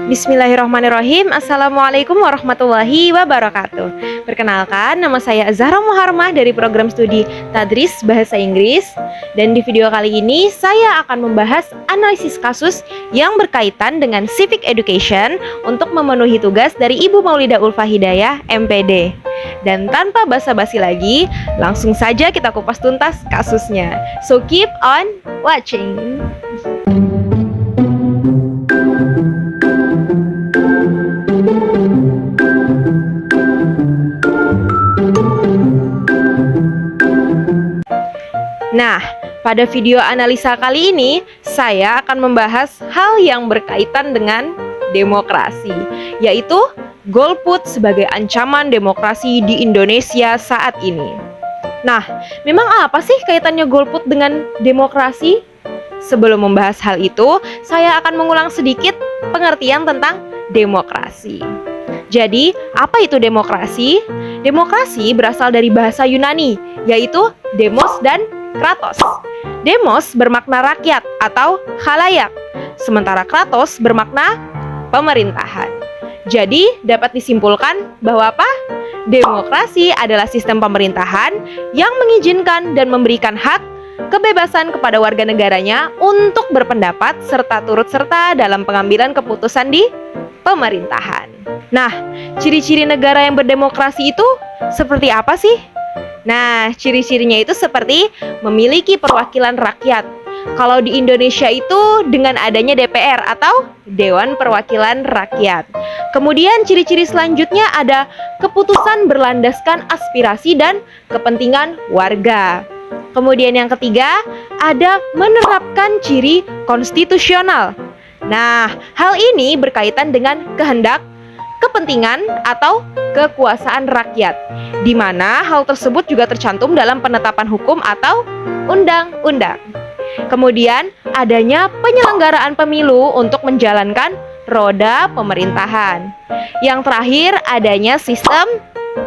Bismillahirrahmanirrahim. Assalamualaikum warahmatullahi wabarakatuh. Perkenalkan, nama saya Zahra Muharmah dari program studi Tadris Bahasa Inggris. Dan di video kali ini saya akan membahas analisis kasus yang berkaitan dengan civic education untuk memenuhi tugas dari Ibu Maulidah Ulfa Hidayah, MPD. Dan tanpa basa-basi lagi, langsung saja kita kupas tuntas kasusnya. So keep on watching. Nah, pada video analisa kali ini, saya akan membahas hal yang berkaitan dengan demokrasi, yaitu golput sebagai ancaman demokrasi di Indonesia saat ini. Nah, memang apa sih kaitannya golput dengan demokrasi? Sebelum membahas hal itu, saya akan mengulang sedikit pengertian tentang demokrasi. Jadi, apa itu demokrasi? Demokrasi berasal dari bahasa Yunani, yaitu demos dan kratos. Demos bermakna rakyat atau khalayak, sementara kratos bermakna pemerintahan. Jadi, dapat disimpulkan bahwa apa? Demokrasi adalah sistem pemerintahan yang mengizinkan dan memberikan hak kebebasan kepada warga negaranya untuk berpendapat serta turut serta dalam pengambilan keputusan di pemerintahan. Nah, ciri-ciri negara yang berdemokrasi itu seperti apa sih? Nah, ciri-cirinya itu seperti memiliki perwakilan rakyat. Kalau di Indonesia itu dengan adanya DPR atau Dewan Perwakilan Rakyat. Kemudian ciri-ciri selanjutnya ada keputusan berlandaskan aspirasi dan kepentingan warga. Kemudian yang ketiga, ada menerapkan ciri konstitusional. Nah, hal ini berkaitan dengan kehendak, kepentingan atau kekuasaan rakyat, di mana hal tersebut juga tercantum dalam penetapan hukum atau undang-undang. Kemudian adanya penyelenggaraan pemilu untuk menjalankan roda pemerintahan. Yang terakhir adanya sistem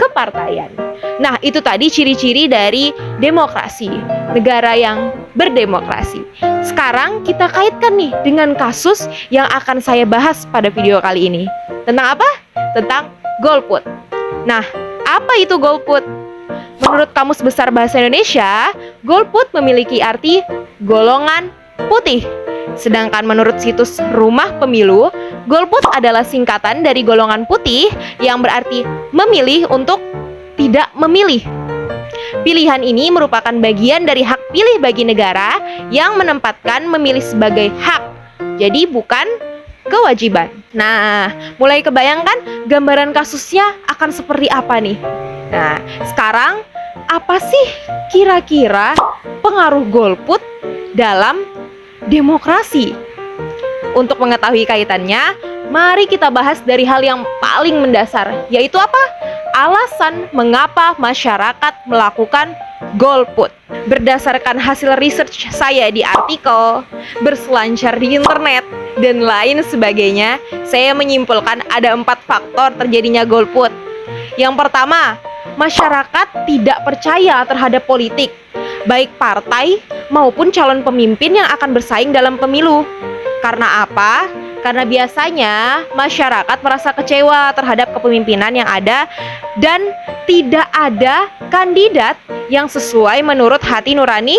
kepartaian. Nah, itu tadi ciri-ciri dari demokrasi, negara yang berdemokrasi. Sekarang kita kaitkan nih dengan kasus yang akan saya bahas pada video kali ini. Tentang apa? Tentang golput. Nah, apa itu golput? Menurut Kamus Besar Bahasa Indonesia, golput memiliki arti golongan putih. Sedangkan menurut situs Rumah Pemilu, golput adalah singkatan dari golongan putih yang berarti memilih untuk tidak memilih. Pilihan ini merupakan bagian dari hak pilih bagi negara yang menempatkan memilih sebagai hak. Jadi bukan kewajiban. Nah, mulai kebayangkan gambaran kasusnya akan seperti apa nih? Nah, sekarang apa sih kira-kira pengaruh golput dalam demokrasi? Untuk mengetahui kaitannya, mari kita bahas dari hal yang paling mendasar, yaitu apa? Alasan mengapa masyarakat melakukan golput. Berdasarkan hasil research saya di artikel, berselancar di internet, dan lain sebagainya, saya menyimpulkan ada 4 faktor terjadinya golput. Yang pertama, masyarakat tidak percaya terhadap politik, baik partai maupun calon pemimpin yang akan bersaing dalam pemilu. Karena apa? Karena biasanya masyarakat merasa kecewa terhadap kepemimpinan yang ada dan tidak ada kandidat yang sesuai menurut hati nurani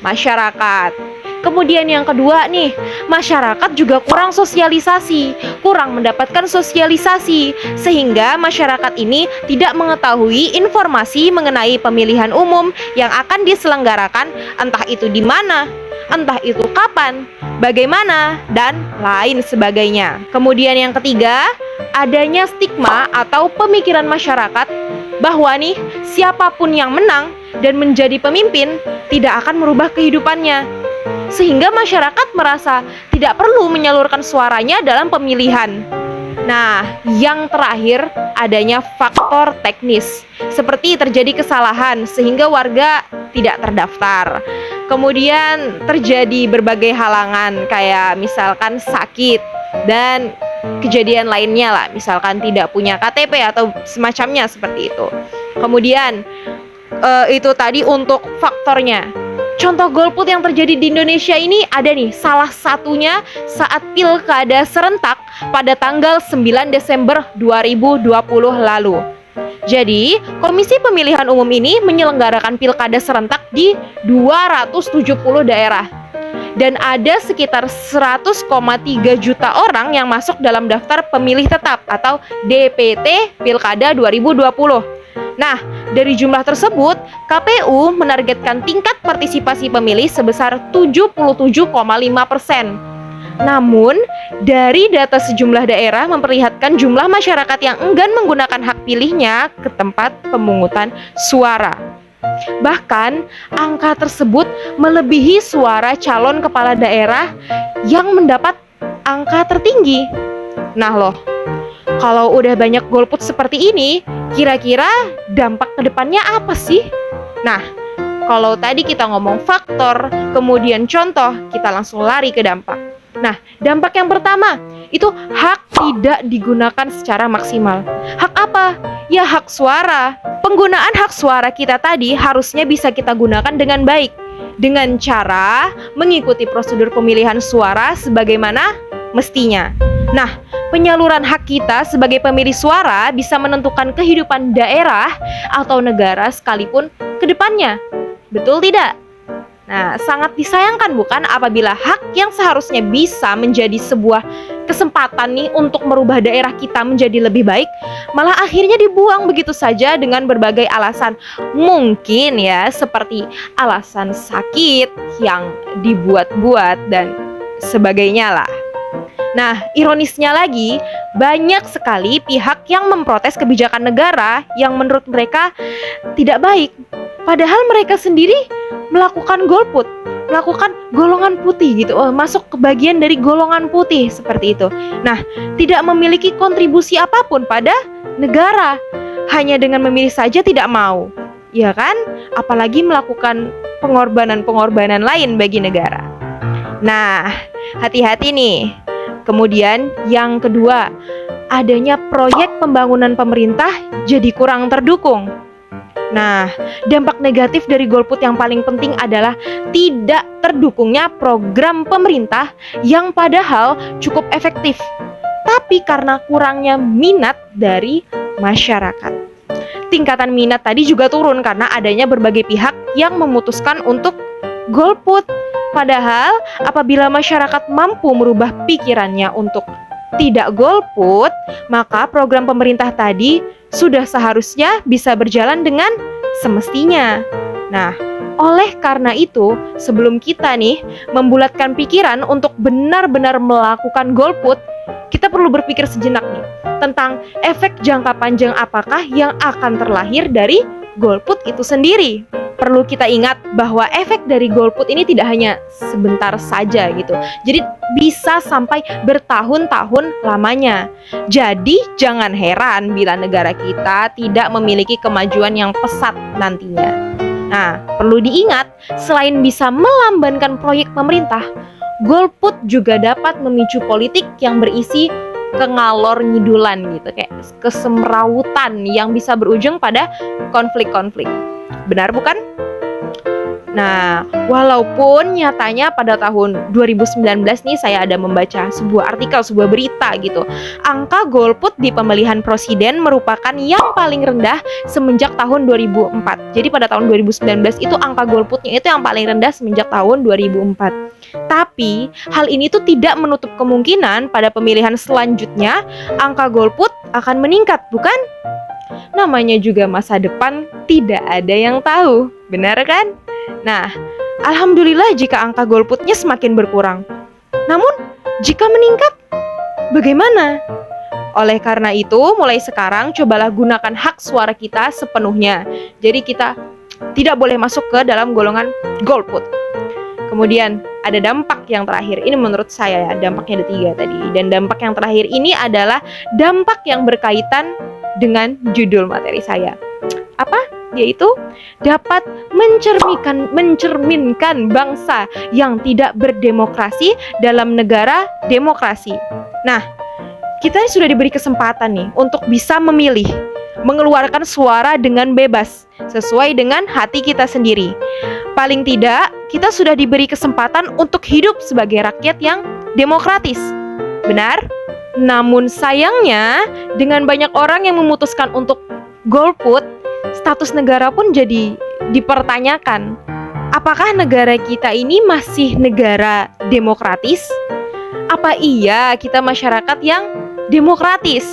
masyarakat. Kemudian yang kedua nih, masyarakat juga kurang sosialisasi, kurang mendapatkan sosialisasi, sehingga masyarakat ini tidak mengetahui informasi mengenai pemilihan umum yang akan diselenggarakan, entah itu di mana, entah itu kapan, bagaimana, dan lain sebagainya. Kemudian yang ketiga, adanya stigma atau pemikiran masyarakat bahwa nih, siapapun yang menang dan menjadi pemimpin tidak akan merubah kehidupannya. Sehingga masyarakat merasa tidak perlu menyalurkan suaranya dalam pemilihan. Nah, yang terakhir adanya faktor teknis, seperti terjadi kesalahan sehingga warga tidak terdaftar. Kemudian terjadi berbagai halangan kayak misalkan sakit dan kejadian lainnya lah, misalkan tidak punya KTP atau semacamnya seperti itu. Kemudian itu tadi untuk faktornya. Contoh golput yang terjadi di Indonesia ini ada nih, salah satunya saat pilkada serentak pada tanggal 9 Desember 2020 lalu. Jadi, Komisi Pemilihan Umum ini menyelenggarakan pilkada serentak di 270 daerah. Dan ada sekitar 100,3 juta orang yang masuk dalam daftar pemilih tetap atau DPT Pilkada 2020. Nah, dari jumlah tersebut, KPU menargetkan tingkat partisipasi pemilih sebesar 77,5%. Namun, dari data sejumlah daerah memperlihatkan jumlah masyarakat yang enggan menggunakan hak pilihnya ke tempat pemungutan suara. Bahkan, angka tersebut melebihi suara calon kepala daerah yang mendapat angka tertinggi. Nah loh, kalau udah banyak golput seperti ini, kira-kira dampak ke depannya apa sih? Nah, kalau tadi kita ngomong faktor, kemudian contoh, kita langsung lari ke dampak. Nah, dampak yang pertama, itu hak tidak digunakan secara maksimal. Hak apa? Ya, hak suara. Penggunaan hak suara kita tadi harusnya bisa kita gunakan dengan baik, dengan cara mengikuti prosedur pemilihan suara sebagaimana mestinya. Nah, penyaluran hak kita sebagai pemilih suara bisa menentukan kehidupan daerah atau negara sekalipun ke depannya. Betul tidak? Nah, sangat disayangkan bukan apabila hak yang seharusnya bisa menjadi sebuah kesempatan nih untuk merubah daerah kita menjadi lebih baik, malah akhirnya dibuang begitu saja dengan berbagai alasan. Mungkin ya, seperti alasan sakit yang dibuat-buat dan sebagainya lah. Nah, ironisnya lagi, banyak sekali pihak yang memprotes kebijakan negara yang menurut mereka tidak baik. Padahal mereka sendiri melakukan golput, melakukan golongan putih gitu, masuk ke bagian dari golongan putih seperti itu. Nah, tidak memiliki kontribusi apapun pada negara, hanya dengan memilih saja tidak mau, ya kan? Apalagi melakukan pengorbanan-pengorbanan lain bagi negara. Nah, hati-hati nih. Kemudian yang kedua, adanya proyek pembangunan pemerintah jadi kurang terdukung. Nah, dampak negatif dari golput yang paling penting adalah tidak terdukungnya program pemerintah yang padahal cukup efektif, tapi karena kurangnya minat dari masyarakat. Tingkatan minat tadi juga turun karena adanya berbagai pihak yang memutuskan untuk golput. Padahal apabila masyarakat mampu merubah pikirannya untuk tidak golput, maka program pemerintah tadi sudah seharusnya bisa berjalan dengan semestinya. Nah, oleh karena itu, sebelum kita nih membulatkan pikiran untuk benar-benar melakukan golput, kita perlu berpikir sejenak nih tentang efek jangka panjang apakah yang akan terlahir dari golput itu sendiri. Perlu kita ingat bahwa efek dari golput ini tidak hanya sebentar saja gitu. Jadi bisa sampai bertahun-tahun lamanya. Jadi jangan heran bila negara kita tidak memiliki kemajuan yang pesat nantinya. Nah, perlu diingat, selain bisa melambankan proyek pemerintah, golput juga dapat memicu politik yang berisi kengalor ngidulan gitu, kayak kesemrawutan yang bisa berujung pada konflik-konflik. Benar bukan? Nah, walaupun nyatanya pada tahun 2019 nih saya ada membaca sebuah artikel, sebuah berita gitu. Angka golput di pemilihan presiden merupakan yang paling rendah semenjak tahun 2004. Jadi pada tahun 2019 itu angka golputnya itu yang paling rendah semenjak tahun 2004. Tapi hal ini tuh tidak menutup kemungkinan pada pemilihan selanjutnya angka golput akan meningkat, bukan? Namanya juga masa depan tidak ada yang tahu, benar kan? Nah, alhamdulillah jika angka golputnya semakin berkurang. Namun, jika meningkat, bagaimana? Oleh karena itu, mulai sekarang cobalah gunakan hak suara kita sepenuhnya. Jadi kita tidak boleh masuk ke dalam golongan golput. Kemudian ada dampak yang terakhir. Ini menurut saya ya, dampaknya ada 3 tadi. Dan dampak yang terakhir ini adalah dampak yang berkaitan dengan judul materi saya. Apa? Yaitu dapat mencerminkan bangsa yang tidak berdemokrasi dalam negara demokrasi. Nah, kita sudah diberi kesempatan nih untuk bisa memilih, mengeluarkan suara dengan bebas sesuai dengan hati kita sendiri. Paling tidak kita sudah diberi kesempatan untuk hidup sebagai rakyat yang demokratis. Benar? Namun sayangnya, dengan banyak orang yang memutuskan untuk golput, status negara pun jadi dipertanyakan. Apakah negara kita ini masih negara demokratis? Apa iya kita masyarakat yang demokratis?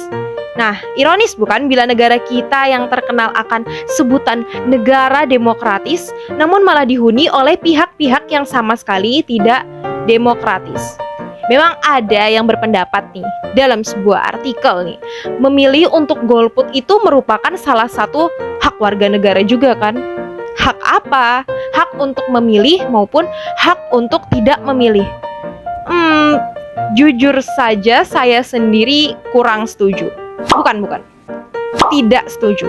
Nah, ironis bukan bila negara kita yang terkenal akan sebutan negara demokratis, namun malah dihuni oleh pihak-pihak yang sama sekali tidak demokratis. Memang ada yang berpendapat nih, dalam sebuah artikel nih, memilih untuk golput itu merupakan salah satu hak warga negara juga kan? Hak apa? Hak untuk memilih maupun hak untuk tidak memilih. Jujur saja saya sendiri kurang setuju. Bukan. Tidak setuju.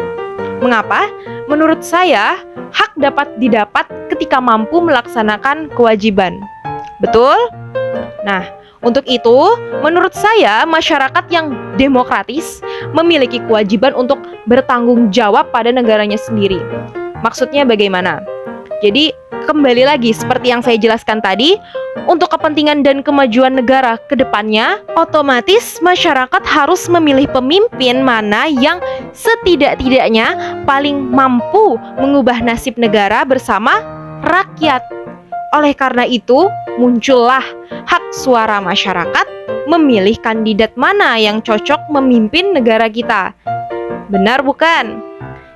Mengapa? Menurut saya, hak dapat didapat ketika mampu melaksanakan kewajiban. Betul? Nah, untuk itu, menurut saya, masyarakat yang demokratis memiliki kewajiban untuk bertanggung jawab pada negaranya sendiri. Maksudnya bagaimana? Jadi, kembali lagi seperti yang saya jelaskan tadi, untuk kepentingan dan kemajuan negara ke depannya, otomatis masyarakat harus memilih pemimpin mana yang setidak-tidaknya paling mampu mengubah nasib negara bersama rakyat. Oleh karena itu, muncullah hak suara masyarakat memilih kandidat mana yang cocok memimpin negara kita. Benar bukan?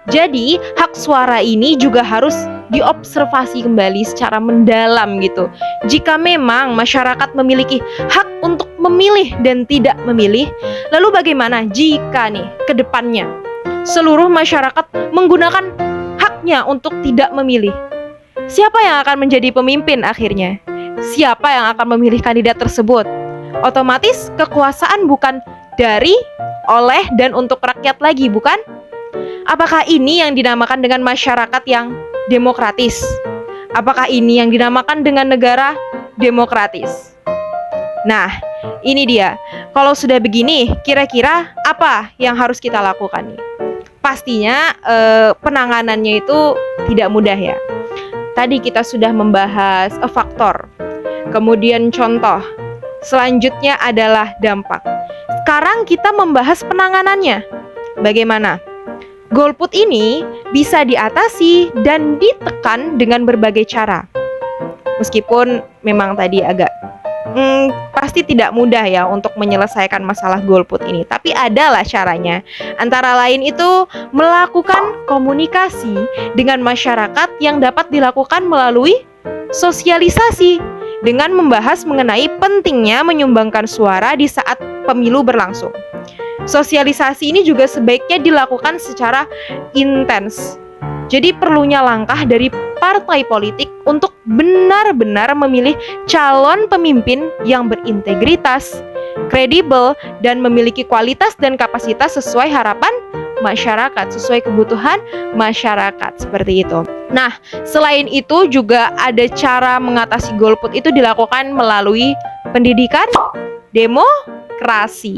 Jadi, hak suara ini juga harus diobservasi kembali secara mendalam gitu. Jika memang masyarakat memiliki hak untuk memilih dan tidak memilih, lalu bagaimana jika nih ke depannya seluruh masyarakat menggunakan haknya untuk tidak memilih? Siapa yang akan menjadi pemimpin akhirnya? Siapa yang akan memilih kandidat tersebut? Otomatis kekuasaan bukan dari, oleh, dan untuk rakyat lagi, bukan? Apakah ini yang dinamakan dengan masyarakat yang demokratis? Apakah ini yang dinamakan dengan negara demokratis? Nah, ini dia. Kalau sudah begini, kira-kira apa yang harus kita lakukan nih? Pastinya penanganannya itu tidak mudah ya. Tadi kita sudah membahas faktor, kemudian contoh, selanjutnya adalah dampak. Sekarang kita membahas penanganannya. Bagaimana? Golput ini bisa diatasi dan ditekan dengan berbagai cara. Meskipun memang tadi agak pasti tidak mudah ya untuk menyelesaikan masalah golput ini, tapi adalah caranya. Antara lain itu melakukan komunikasi dengan masyarakat yang dapat dilakukan melalui sosialisasi dengan membahas mengenai pentingnya menyumbangkan suara di saat pemilu berlangsung. Sosialisasi ini juga sebaiknya dilakukan secara intens. Jadi perlunya langkah dari partai politik untuk benar-benar memilih calon pemimpin yang berintegritas, kredibel, dan memiliki kualitas dan kapasitas sesuai harapan masyarakat, sesuai kebutuhan masyarakat, seperti itu. Nah, selain itu juga ada cara mengatasi golput itu dilakukan melalui pendidikan demokrasi.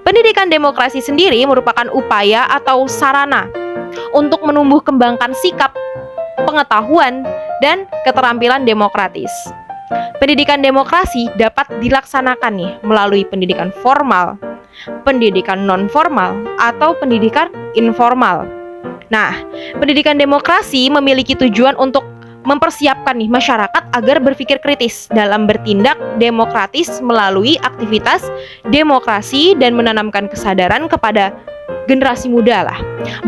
Pendidikan demokrasi sendiri merupakan upaya atau sarana untuk menumbuh kembangkan sikap, pengetahuan, dan keterampilan demokratis. Pendidikan demokrasi dapat dilaksanakan nih melalui pendidikan formal, pendidikan non-formal, atau pendidikan informal. Nah, pendidikan demokrasi memiliki tujuan untuk mempersiapkan nih masyarakat agar berpikir kritis dalam bertindak demokratis melalui aktivitas demokrasi dan menanamkan kesadaran kepada generasi muda lah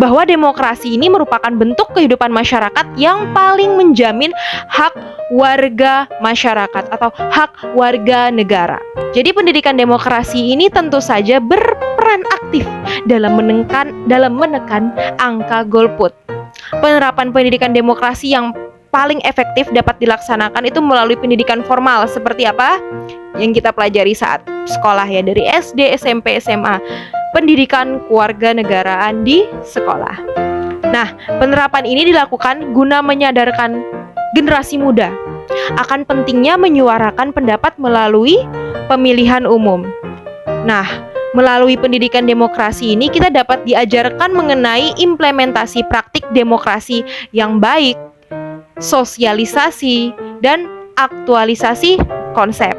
bahwa demokrasi ini merupakan bentuk kehidupan masyarakat yang paling menjamin hak warga masyarakat atau hak warga negara. Jadi pendidikan demokrasi ini tentu saja berperan aktif dalam menekan angka golput. Penerapan pendidikan demokrasi yang paling efektif dapat dilaksanakan itu melalui pendidikan formal seperti apa yang kita pelajari saat sekolah ya, dari SD, SMP, SMA, pendidikan kewarganegaraan di sekolah. Nah, penerapan ini dilakukan guna menyadarkan generasi muda akan pentingnya menyuarakan pendapat melalui pemilihan umum. Nah, melalui pendidikan demokrasi ini kita dapat diajarkan mengenai implementasi praktik demokrasi yang baik. sosialisasi, dan aktualisasi konsep.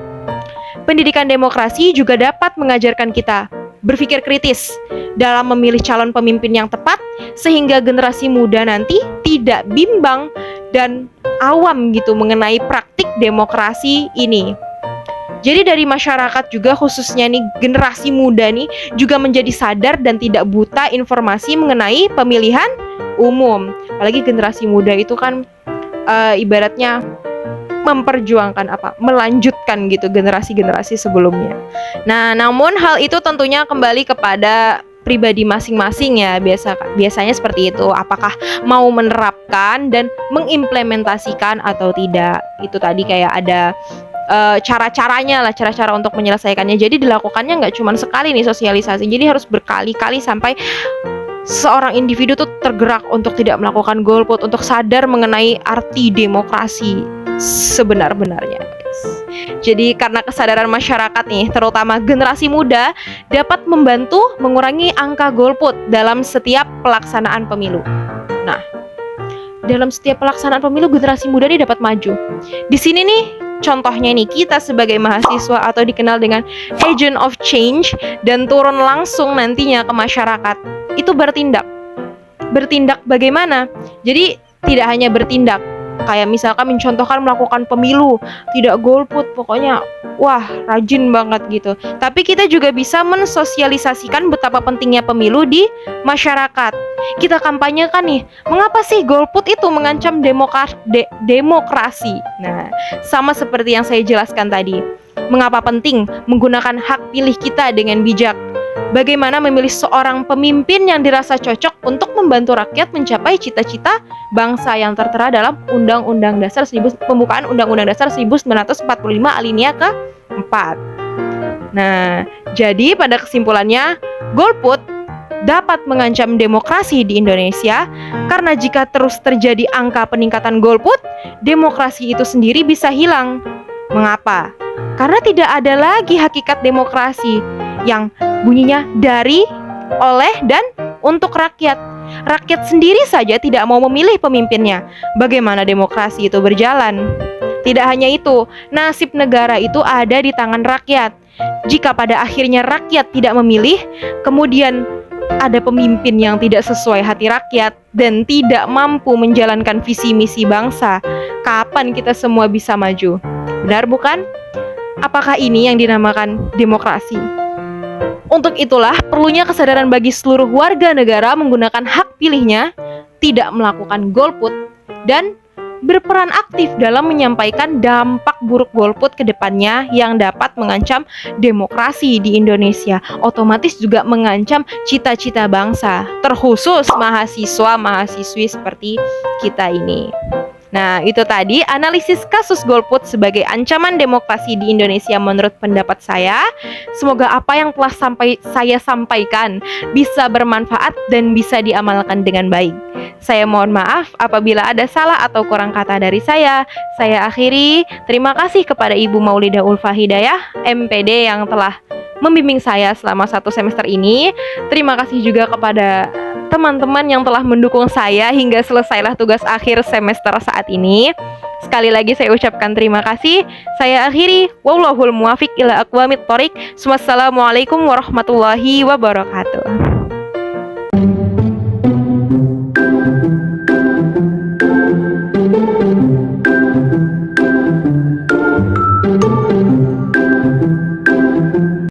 Pendidikan demokrasi juga dapat mengajarkan kita berpikir kritis dalam memilih calon pemimpin yang tepat, sehingga generasi muda nanti tidak bimbang dan awam gitu mengenai praktik demokrasi ini. Jadi dari masyarakat juga, khususnya nih generasi muda nih, juga menjadi sadar dan tidak buta informasi mengenai pemilihan umum. Apalagi generasi muda itu kan ibaratnya memperjuangkan melanjutkan gitu generasi-generasi sebelumnya. Nah, namun hal itu tentunya kembali kepada pribadi masing-masing ya. Biasanya seperti itu, apakah mau menerapkan dan mengimplementasikan atau tidak. Itu tadi kayak ada cara-caranya lah, cara-cara untuk menyelesaikannya. Jadi dilakukannya nggak cuma sekali nih sosialisasi, jadi harus berkali-kali sampai seorang individu tuh tergerak untuk tidak melakukan golput, untuk sadar mengenai arti demokrasi sebenar-benarnya. Jadi karena kesadaran masyarakat nih, terutama generasi muda, dapat membantu mengurangi angka golput dalam setiap pelaksanaan pemilu. Nah, dalam setiap pelaksanaan pemilu generasi muda nih dapat maju. Di sini nih contohnya nih, kita sebagai mahasiswa atau dikenal dengan agent of change dan turun langsung nantinya ke masyarakat, itu bertindak bagaimana? Jadi tidak hanya bertindak kayak misalkan mencontohkan melakukan pemilu tidak golput, pokoknya wah rajin banget gitu, tapi kita juga bisa mensosialisasikan betapa pentingnya pemilu di masyarakat. Kita kampanyekan nih, mengapa sih golput itu mengancam demokrasi. Nah, sama seperti yang saya jelaskan tadi, mengapa penting menggunakan hak pilih kita dengan bijak. Bagaimana memilih seorang pemimpin yang dirasa cocok untuk membantu rakyat mencapai cita-cita bangsa yang tertera dalam pembukaan Undang-Undang Dasar 1945 alinea ke-4. Nah, jadi pada kesimpulannya, golput dapat mengancam demokrasi di Indonesia karena jika terus terjadi angka peningkatan golput, demokrasi itu sendiri bisa hilang. Mengapa? Karena tidak ada lagi hakikat demokrasi yang bunyinya dari, oleh, dan untuk rakyat. Rakyat sendiri saja tidak mau memilih pemimpinnya. Bagaimana demokrasi itu berjalan? Tidak hanya itu, nasib negara itu ada di tangan rakyat. Jika pada akhirnya rakyat tidak memilih, kemudian ada pemimpin yang tidak sesuai hati rakyat dan tidak mampu menjalankan visi misi bangsa, kapan kita semua bisa maju? Benar bukan? Apakah ini yang dinamakan demokrasi? Untuk itulah perlunya kesadaran bagi seluruh warga negara menggunakan hak pilihnya, tidak melakukan golput, dan berperan aktif dalam menyampaikan dampak buruk golput ke depannya yang dapat mengancam demokrasi di Indonesia, otomatis juga mengancam cita-cita bangsa, terkhusus mahasiswa-mahasiswi seperti kita ini. Nah, itu tadi analisis kasus golput sebagai ancaman demokrasi di Indonesia menurut pendapat saya. Semoga apa yang telah saya sampaikan bisa bermanfaat dan bisa diamalkan dengan baik. Saya mohon maaf apabila ada salah atau kurang kata dari saya. Saya akhiri. Terima kasih kepada Ibu Maulidah Ulfa Hidayah, MPD, yang telah membimbing saya selama 1 semester ini. Terima kasih juga kepada teman-teman yang telah mendukung saya hingga selesailah tugas akhir semester saat ini. Sekali lagi saya ucapkan terima kasih. Saya akhiri. Wallahul muwafiq ila aqwamit thoriq. Wassalamualaikum warahmatullahi wabarakatuh.